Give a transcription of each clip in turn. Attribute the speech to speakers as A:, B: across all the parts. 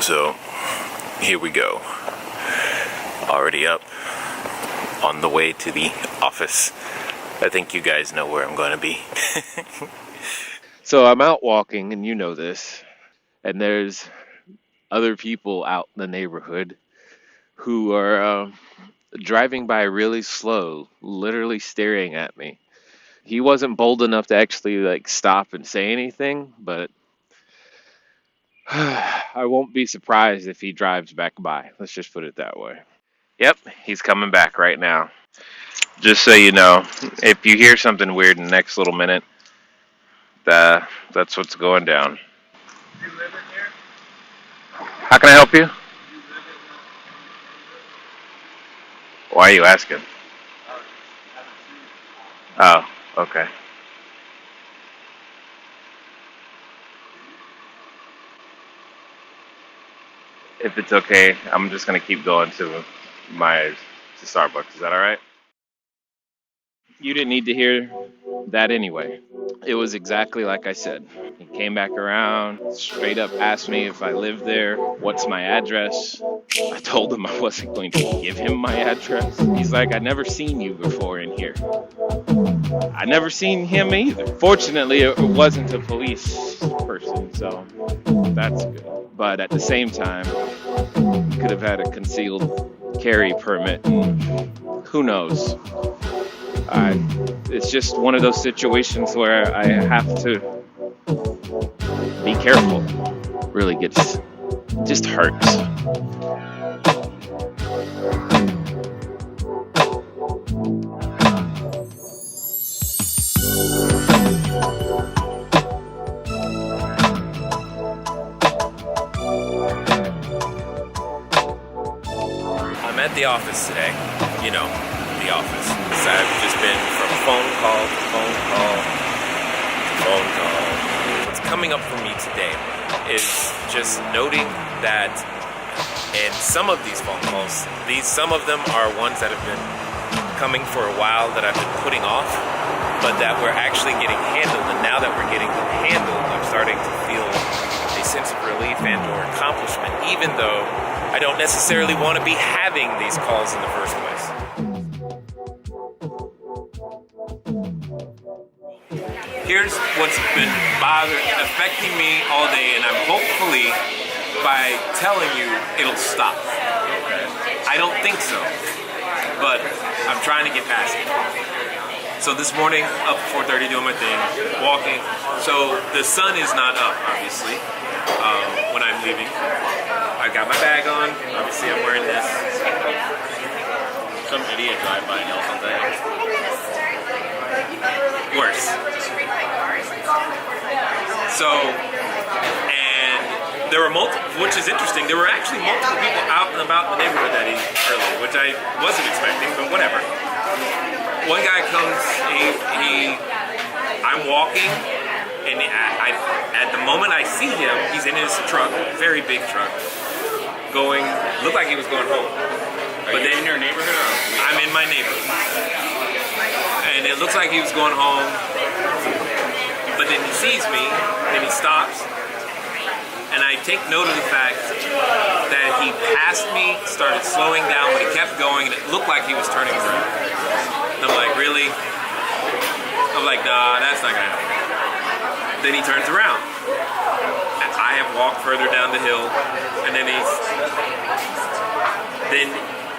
A: So, here we go. Already up, on the way to the office. I think you guys know where I'm going to be. So I'm out walking, and you know this, and there's other people out in the neighborhood who are driving by really slow, literally staring at me. He wasn't bold enough to actually stop and say anything, but I won't be surprised if he drives back by. Let's just put it that way. Yep, he's coming back right now. Just so you know, if you hear something weird in the next little minute, that's what's going down.
B: Do you live in here?
A: How can I help you? Why are you asking? Oh, okay. If it's okay, I'm just gonna keep going to Starbucks. Is that all right? You didn't need to hear that anyway. It was exactly like I said. He came back around, straight up asked me if I lived there, what's my address. I told him I wasn't going to give him my address. He's like, I've never seen you before in here. I never seen him either. Fortunately, it wasn't a police person, so that's good. But at the same time, he could have had a concealed carry permit. Who knows? It's just one of those situations where I have to be careful. Really just hurts. I'm at the office today. You know, the office. So I've just been from phone call to phone call to phone call. What's coming up for me today is just noting that in some of these phone calls, some of them are ones that have been coming for a while that I've been putting off, but that we're actually getting handled. And now that we're getting them handled, I'm starting to feel a sense of relief and or accomplishment, even though I don't necessarily want to be having these calls in the first place. Here's what's been affecting me all day, and I'm hopefully, by telling you, it'll stop. I don't think so, but I'm trying to get past it. So this morning, up at 4:30, doing my thing, walking. So the sun is not up, obviously, when I'm leaving. I got my bag on. Obviously, I'm wearing this. Some idiot drive by and yell something. Worse. So, and there were which is interesting, there were actually multiple people out and about the neighborhood that early, which I wasn't expecting, but whatever. One guy comes, I'm walking, and at the moment I see him, he's in his truck, very big truck, looked like he was going home.
B: But then in your neighborhood?
A: I'm in my neighborhood. And it looks like he was going home, but then he sees me, and he stops, and I take note of the fact that he passed me, started slowing down, but he kept going, and it looked like he was turning around. And I'm like, really? I'm like, nah, that's not gonna happen. Then he turns around. I have walked further down the hill, and then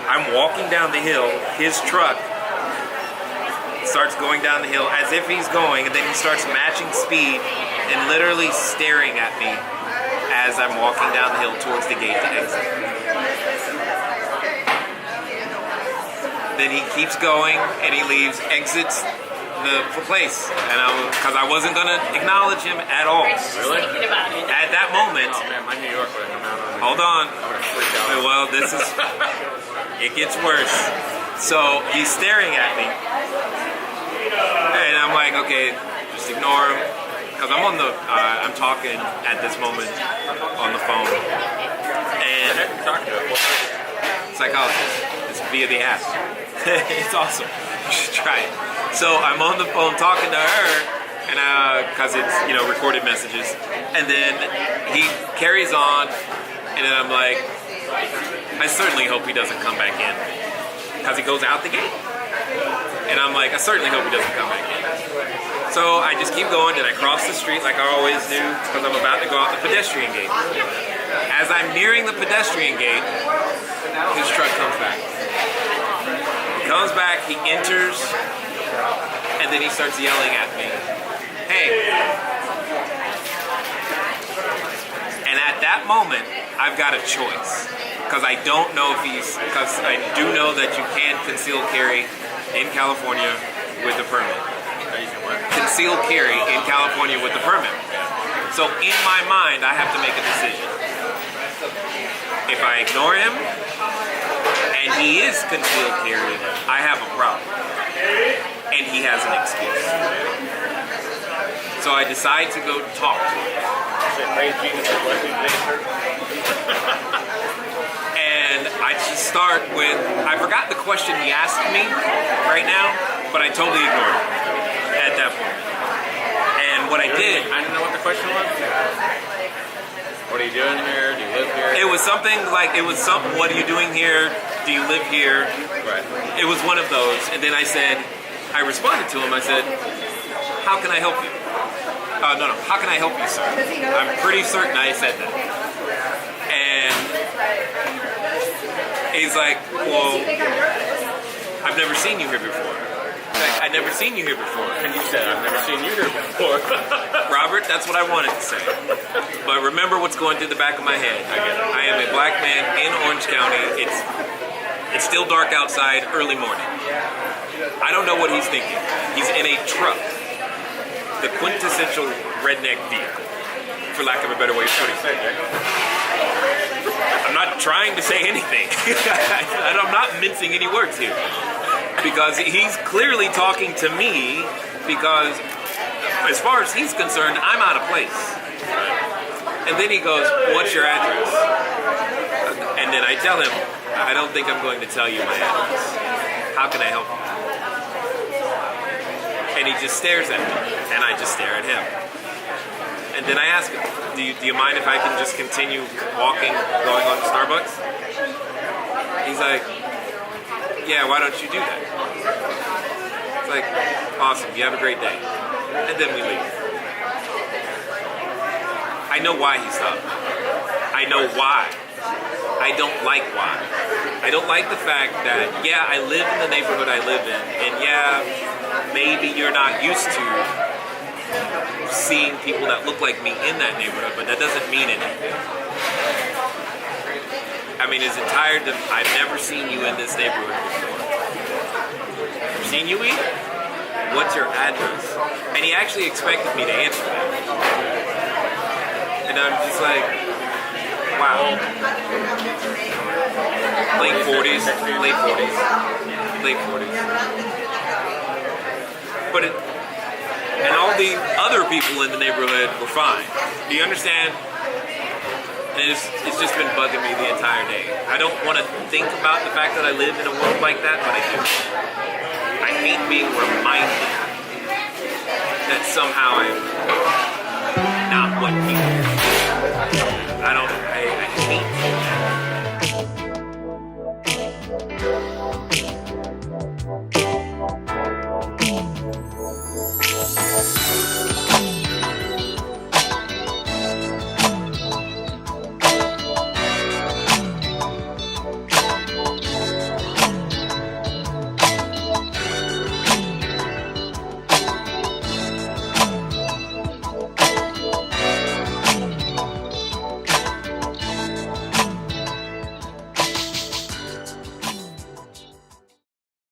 A: I'm walking down the hill, his truck starts going down the hill as if he's going, and then he starts matching speed and literally staring at me as I'm walking down the hill towards the gate to exit. Then he keeps going and he leaves, exits the place, and because I wasn't gonna acknowledge him at all.
B: Really?
A: At that moment.
B: Oh man, my New York would have come out on me.
A: Hold on.
B: I would have freaked out.
A: Well, it gets worse. So he's staring at me, and I'm like, okay, just ignore him, because I'm talking at this moment on the phone, and psychologist. It's via the app. It's awesome. You should try it. So I'm on the phone talking to her, and because it's recorded messages, and then he carries on
C: And then I'm like, I certainly hope he doesn't come back in. Because he goes out the gate. And I'm like, I certainly hope he doesn't come back in. So I just keep going, and I cross the street like I always do, because I'm about to go out the pedestrian gate. As I'm nearing the pedestrian gate, his truck comes back. He comes back, he enters, and then he starts yelling at me, "Hey." And at that moment, I've got a choice. Because I don't know if because I do know that you can conceal carry in California with a permit. Concealed carry in California with the permit. So in my mind, I have to make a decision. If I ignore him, and he is concealed carry, I have a problem. And he has an excuse. So I decide to go talk to him. And I just start with, I forgot the question he asked me right now, but I totally ignored it at that point. And what I did...
B: I didn't know what the question was. What are you doing here? Do you live here?
C: It was something like, what are you doing here? Do you live here?
B: Right.
C: It was one of those. And then I responded to him, I said, how can I help you? No, how can I help you, sir? I'm pretty certain I said that. And he's like, well, I've never seen you here before. I've never seen you here before.
B: And you said, I've never seen you here before.
C: Robert, that's what I wanted to say. But remember what's going through the back of my head. I am a black man in Orange County. It's still dark outside, early morning. I don't know what he's thinking. He's in a truck. The quintessential redneck vehicle, for lack of a better way of putting it. I'm not trying to say anything. I'm not mincing any words here. Because he's clearly talking to me because as far as he's concerned, I'm out of place. And then he goes, what's your address? And then I tell him, I don't think I'm going to tell you my address. How can I help you? And he just stares at me, and I just stare at him. And then I ask him, do you mind if I can just continue walking, going on to Starbucks? He's like, yeah, why don't you do that? It's like, awesome, you have a great day. And then we leave. I know why he stopped. I know why. I don't like why. I don't like the fact that, yeah, I live in the neighborhood I live in, and yeah, maybe you're not used to seeing people that look like me in that neighborhood, but that doesn't mean anything. I mean, is it tired that I've never seen you in this neighborhood before? I've seen you eat? What's your address? And he actually expected me to answer that. And I'm just like, wow. Late 40s. But and all the other people in the neighborhood were fine. Do you understand? And it's just been bugging me the entire day. I don't want to think about the fact that I live in a world like that, but I do. I hate being reminded that somehow I'm not what people. I hate that.